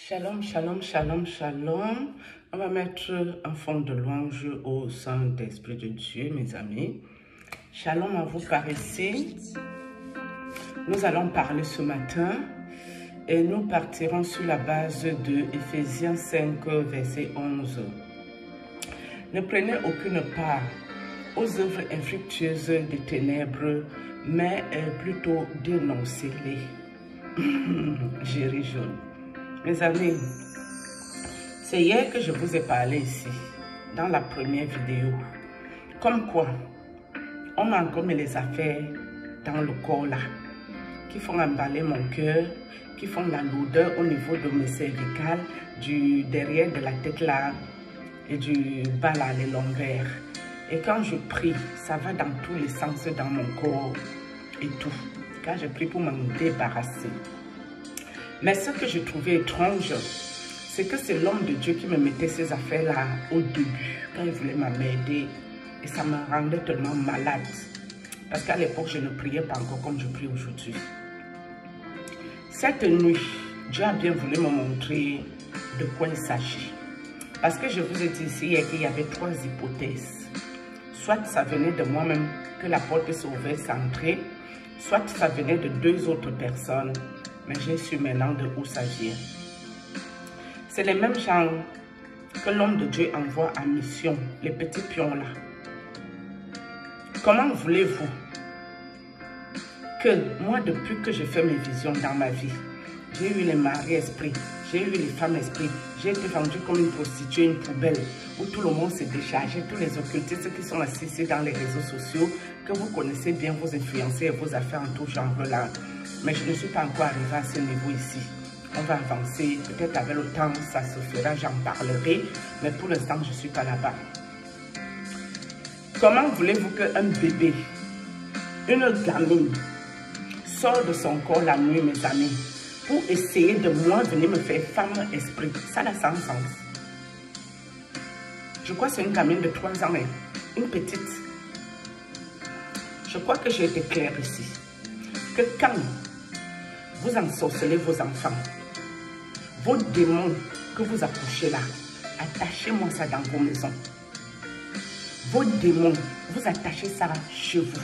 Shalom, shalom, shalom, shalom. On va mettre un fond de louange au Saint-Esprit de Dieu, mes amis. Shalom à vous par ici. Nous allons parler ce matin et nous partirons sur la base de Ephésiens 5, verset 11. Ne prenez aucune part aux œuvres infructueuses des ténèbres, mais plutôt dénoncez-les. J'ai ri jaune. Mes amis, c'est hier que je vous ai parlé ici, dans la première vidéo. Comme quoi, on m'a encore mis les affaires dans le corps là, qui font emballer mon cœur, qui font la lourdeur au niveau de mes cervicales, du derrière de la tête là, et du bas là, les lombaires. Et quand je prie, ça va dans tous les sens dans mon corps et tout. Quand je prie pour m'en débarrasser. Mais ce que je trouvais étrange, c'est que c'est l'homme de Dieu qui me mettait ces affaires-là au début, quand il voulait m'aider. Et ça me rendait tellement malade. Parce qu'à l'époque, je ne priais pas encore comme je prie aujourd'hui. Cette nuit, Dieu a bien voulu me montrer de quoi il s'agit. Parce que je vous ai dit ici hier qu'il y avait trois hypothèses. Soit ça venait de moi-même, que la porte s'est ouverte sans entrer, soit ça venait de deux autres personnes. Mais j'ai su maintenant de où ça vient. C'est les mêmes gens que l'homme de Dieu envoie en mission, les petits pions là. Comment voulez-vous que moi, depuis que je fais mes visions dans ma vie, j'ai eu les maris esprits, j'ai eu les femmes esprits, j'ai été vendue comme une prostituée, une poubelle, où tout le monde s'est déchargé, tous les occultistes qui sont assis dans les réseaux sociaux, que vous connaissez bien, vos influenceurs et vos affaires en tout genre là. Mais je ne suis pas encore arrivée à ce niveau ici. On va avancer. Peut-être avec le temps, ça se fera, j'en parlerai. Mais pour l'instant, je ne suis pas là-bas. Comment voulez-vous qu'un bébé, une gamine, sort de son corps la nuit, mes amis, pour essayer de moi venir me faire femme esprit? Ça n'a sans sens. Je crois que c'est une gamine de 3 ans, une petite. Je crois que j'ai été claire ici. Que quand vous ensorcelez vos enfants, vos démons que vous accouchez là, attachez-moi ça dans vos maisons. Vos démons, vous attachez ça chez vous.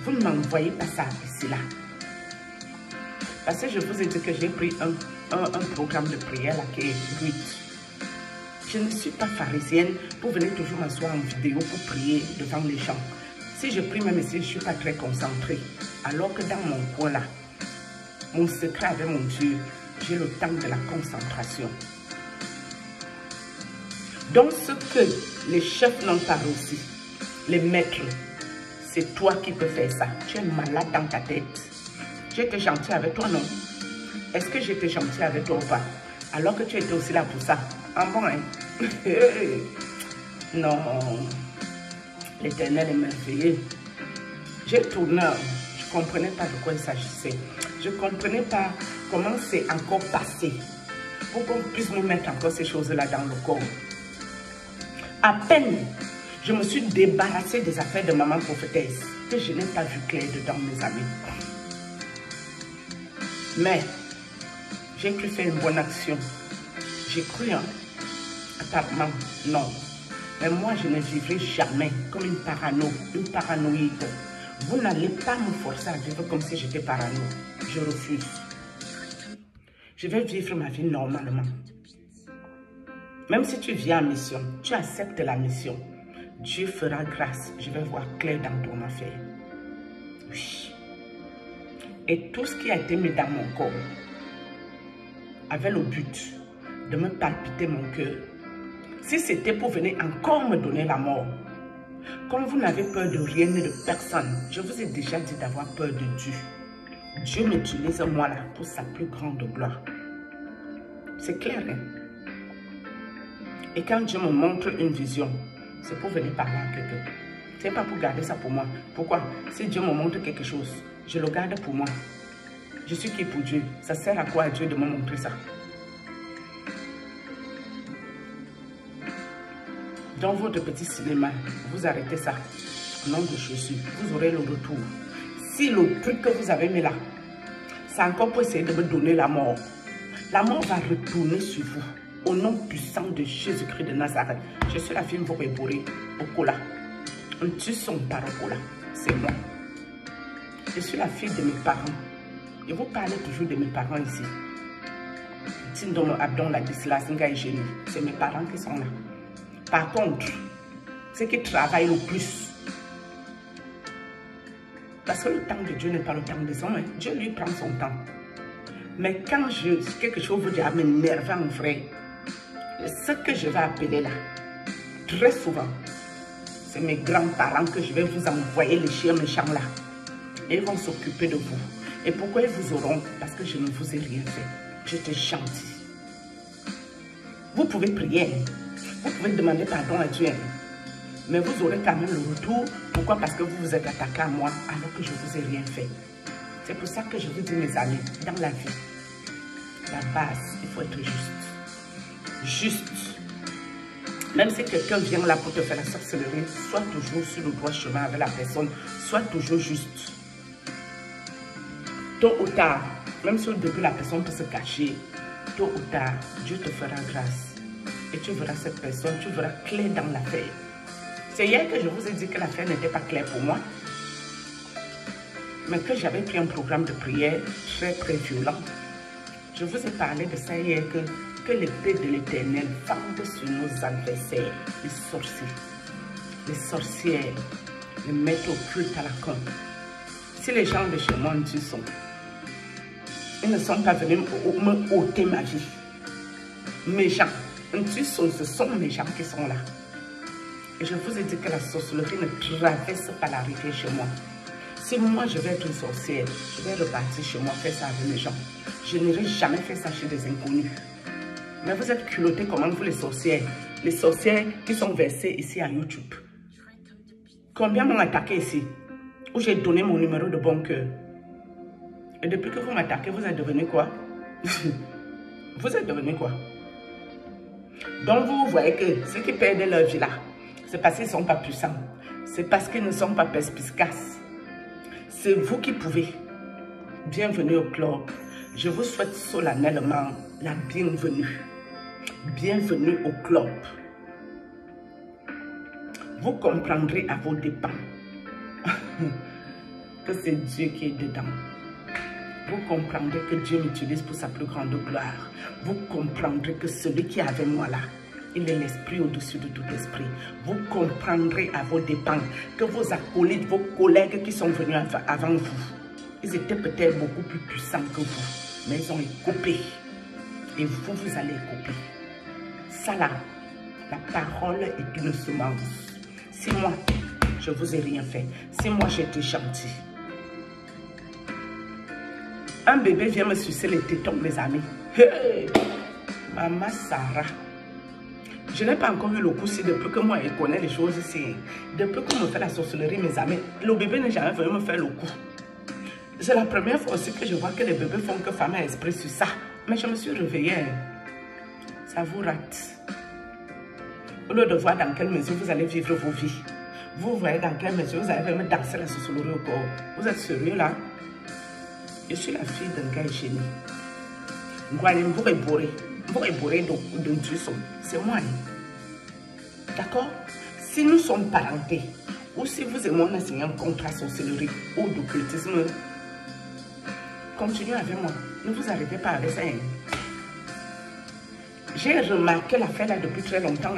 Vous ne m'envoyez pas ça ici là. Parce que je vous ai dit que j'ai pris un programme de prière là qui est brut. Je ne suis pas pharisienne pour venir toujours m'asseoir en vidéo pour prier devant les gens. Si je prie même ici, je ne suis pas très concentrée. Alors que dans mon coin là, mon secret avec mon Dieu, j'ai le temps de la concentration. Donc ce que les chefs n'ont pas réussi, les maîtres, c'est toi qui peux faire ça. Tu es malade dans ta tête. J'étais gentil avec toi, non? Est-ce que j'étais gentil avec toi ou pas? Alors que tu étais aussi là pour ça. En bon, hein? Non. L'Éternel est merveilleux. J'ai tourné. Je ne comprenais pas de quoi il s'agissait. Je ne comprenais pas comment c'est encore passé pour qu'on puisse nous mettre encore ces choses-là dans le corps. À peine, je me suis débarrassée des affaires de maman prophétesse que je n'ai pas vu clair dedans, mes amis. Mais, j'ai cru faire une bonne action. J'ai cru, hein. Apparemment, non. Mais moi, je ne vivrai jamais comme une paranoïde. Vous n'allez pas me forcer à vivre comme si j'étais parano. Je refuse. Je vais vivre ma vie normalement. Même si tu viens en mission, tu acceptes la mission. Dieu fera grâce. Je vais voir clair dans ton affaire. Oui. Et tout ce qui a été mis dans mon corps avait le but de me palpiter mon cœur. Si c'était pour venir encore me donner la mort, comme vous n'avez peur de rien ni de personne, je vous ai déjà dit d'avoir peur de Dieu. Dieu m'utilise moi là pour sa plus grande gloire. C'est clair, hein? Et quand Dieu me montre une vision, c'est pour venir parler à quelqu'un. Ce n'est pas pour garder ça pour moi. Pourquoi? Si Dieu me montre quelque chose, je le garde pour moi. Je suis qui pour Dieu? Ça sert à quoi à Dieu de me montrer ça? Dans votre petit cinéma, vous arrêtez ça. Au nom de Jésus, vous aurez le retour. Si le truc que vous avez mis là, c'est encore pour essayer de me donner la mort, La mort va retourner sur vous. Au nom puissant de Jésus-Christ de Nazareth. Je suis la fille de Bouré au Kola. On tue son parabola. C'est moi. Je suis la fille de mes parents. Et vous parlez toujours de mes parents ici. Tindomo Abdon la Disla, c'est mes parents qui sont là. Par contre, ceux qui travaillent le plus, parce que le temps de Dieu n'est pas le temps des hommes, hein. Dieu lui prend son temps. Mais quand quelque chose vous dit à m'énerver en frère, ce que je vais appeler là, très souvent, c'est mes grands-parents que je vais vous envoyer les chiens méchants là. Et ils vont s'occuper de vous. Et pourquoi ils vous auront? Parce que je ne vous ai rien fait. J'étais gentil. Vous pouvez prier. Vous pouvez demander pardon à Dieu. Mais vous aurez quand même le retour. Pourquoi? Parce que vous vous êtes attaqué à moi alors que je ne vous ai rien fait. C'est pour ça que je vous dis, mes amis, dans la vie, la base, il faut être juste. Juste. Même si quelqu'un vient là pour te faire la sorcellerie, sois toujours sur le droit chemin avec la personne. Sois toujours juste. Tôt ou tard, même si au début la personne peut se cacher, tôt ou tard, Dieu te fera grâce. Et tu verras cette personne, tu verras clair dans l'affaire. C'est hier que je vous ai dit que l'affaire n'était pas claire pour moi. Mais que j'avais pris un programme de prière très violent. Je vous ai parlé de ça hier, que l'épée de l'Éternel fende sur nos adversaires, les sorciers, les sorcières, les mettre au culte à la con. Si les gens de chez moi en sont, ils ne sont pas venus me ôter ma vie. Mes gens, ce sont mes gens qui sont là. Et je vous ai dit que la sorcellerie ne traverse pas la rivière chez moi. Si moi je vais être une sorcière, je vais repartir chez moi faire ça avec mes gens. Je n'irai jamais faire ça chez des inconnus. Mais vous êtes culottés comment vous les sorcières qui sont versées ici à YouTube. Combien m'ont attaqué ici? Où j'ai donné mon numéro de bon cœur. Et depuis que vous m'attaquez, vous êtes devenu quoi? Vous êtes devenu quoi? Donc vous voyez que ceux qui perdent leur vie là, c'est parce qu'ils ne sont pas puissants. C'est parce qu'ils ne sont pas perspicaces. C'est vous qui pouvez. Bienvenue au club. Je vous souhaite solennellement la bienvenue. Bienvenue au club. Vous comprendrez à vos dépens que c'est Dieu qui est dedans. Vous comprendrez que Dieu m'utilise pour sa plus grande gloire. Vous comprendrez que celui qui est avec moi là, il est l'esprit au-dessus de tout esprit. Vous comprendrez à vos dépens que vos acolytes, vos collègues qui sont venus avant vous, ils étaient peut-être beaucoup plus puissants que vous, mais ils ont écopé. Et vous, vous allez écoper. Ça là, la parole est une semence. Si moi, je vous ai rien fait, si moi j'étais gentil, un bébé vient me sucer les tétons, mes amis. Hey, Maman Sarah. Je n'ai pas encore eu le coup si depuis que moi je connais les choses ici. Depuis qu'on me fait la sorcellerie, mes amis, le bébé n'est jamais venu me faire le coup. C'est la première fois aussi que je vois que les bébés font que femme a esprit sur ça. Mais je me suis réveillée. Ça vous rate. Au lieu de voir dans quelle mesure vous allez vivre vos vies, vous voyez dans quelle mesure vous allez me danser la sorcellerie au corps. Vous êtes sérieux là? Je suis la fille d'un gars génie. C'est moi. D'accord? Si nous sommes parentés, ou si vous et moi on a signé un contrat sorcellerie ou d'occultisme, continuez avec moi. Ne vous arrêtez pas avec ça. J'ai remarqué l'affaire là depuis très longtemps.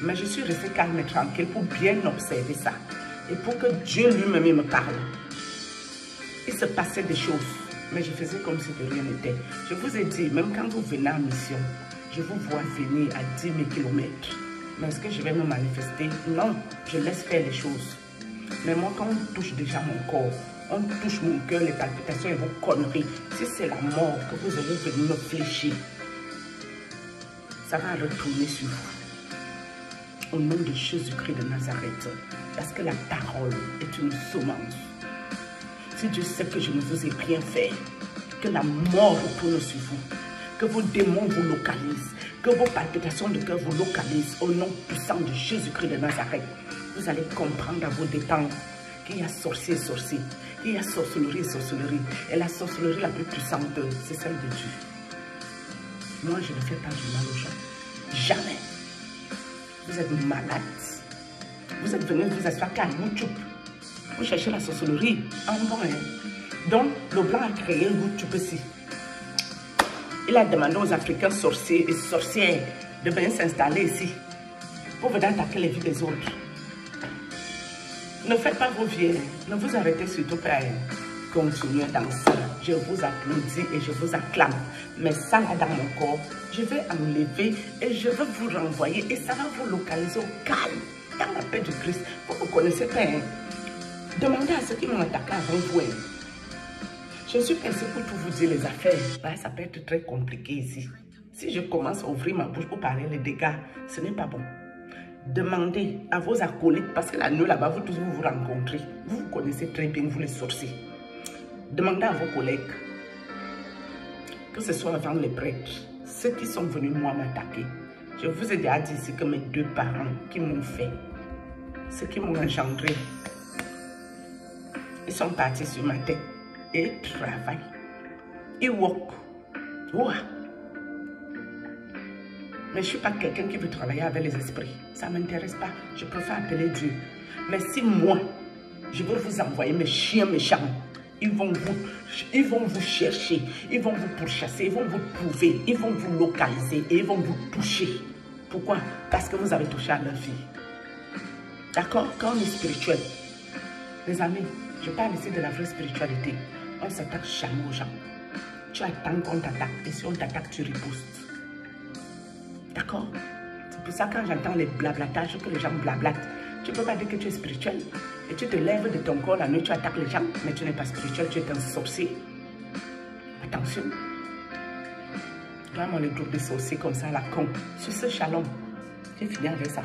Mais je suis restée calme et tranquille pour bien observer ça. Et pour que Dieu lui-même me parle. Il se passait des choses, mais je faisais comme si de rien n'était. Je vous ai dit, même quand vous venez en mission, je vous vois venir à 10 000 km. Mais est-ce que je vais me manifester? Non, je laisse faire les choses. Mais moi, quand on touche déjà mon corps, on touche mon cœur, les palpitations et vos conneries, si c'est la mort que vous allez venir me fléchir, ça va retourner sur vous. Au nom de Jésus-Christ de Nazareth, parce que la parole est une semence. Si Dieu sait que je ne vous ai rien fait, que la mort retourne sur vous, que vos démons vous localisent, que vos palpitations de cœur vous localisent, au nom puissant de Jésus-Christ de Nazareth, vous allez comprendre à vos dépens qu'il y a sorcier et sorcier, qu'il y a sorcellerie et sorcellerie. Et la sorcellerie la plus puissante, c'est celle de Dieu. Moi, je ne fais pas du mal aux gens. Jamais. Vous êtes malade. Vous êtes venu vous asseoir qu'à YouTube. Vous cherchez la sorcellerie. En bon, hein. Donc, le blanc a créé YouTube ici. Il a demandé aux Africains sorciers et sorcières de venir s'installer ici pour venir attaquer les vies des autres. Ne faites pas vos vies. Ne vous arrêtez surtout pas. Continuez dans ça. Je vous applaudis et je vous acclame. Mais ça là dans mon corps, je vais enlever et je vais vous renvoyer et ça va vous localiser au calme. Dans la paix du Christ. Vous ne connaissez pas. Hein? Demandez à ceux qui m'ont attaqué avant vous. Hein? Je suis pressée pour tout vous dire les affaires. Bah, ça peut être très compliqué ici. Si je commence à ouvrir ma bouche pour parler les dégâts, ce n'est pas bon. Demandez à vos acolytes, parce que la nuit là-bas, vous tous vous rencontrez. Vous vous connaissez très bien, vous les sorciers. Demandez à vos collègues, que ce soit avant les prêtres, ceux qui sont venus moi m'attaquer. Je vous ai déjà dit ici que mes deux parents qui m'ont fait, ceux qui m'ont engendré, ils sont partis sur ma tête et travaillent. Ils work. Wow. Mais je ne suis pas quelqu'un qui veut travailler avec les esprits. Ça ne m'intéresse pas. Je préfère appeler Dieu. Mais si moi, je veux vous envoyer mes chiens méchants, ils vont vous chercher, ils vont vous pourchasser, ils vont vous trouver, ils vont vous localiser et ils vont vous toucher. Pourquoi? Parce que vous avez touché à leur vie. D'accord? Quand on est spirituel, les amis, je parle ici de la vraie spiritualité. On s'attaque jamais aux gens. Tu attends qu'on t'attaque et si on t'attaque, tu ripostes. D'accord? C'est pour ça que quand j'entends les blablatages que les gens blablatent, tu ne peux pas dire que tu es spirituel. Et tu te lèves de ton corps la nuit, tu attaques les gens, mais tu n'es pas spirituel, tu es un sorcier. Attention. Là, on les groupes de sorciers comme ça, la con. Sur ce shalom, j'ai fini avec ça.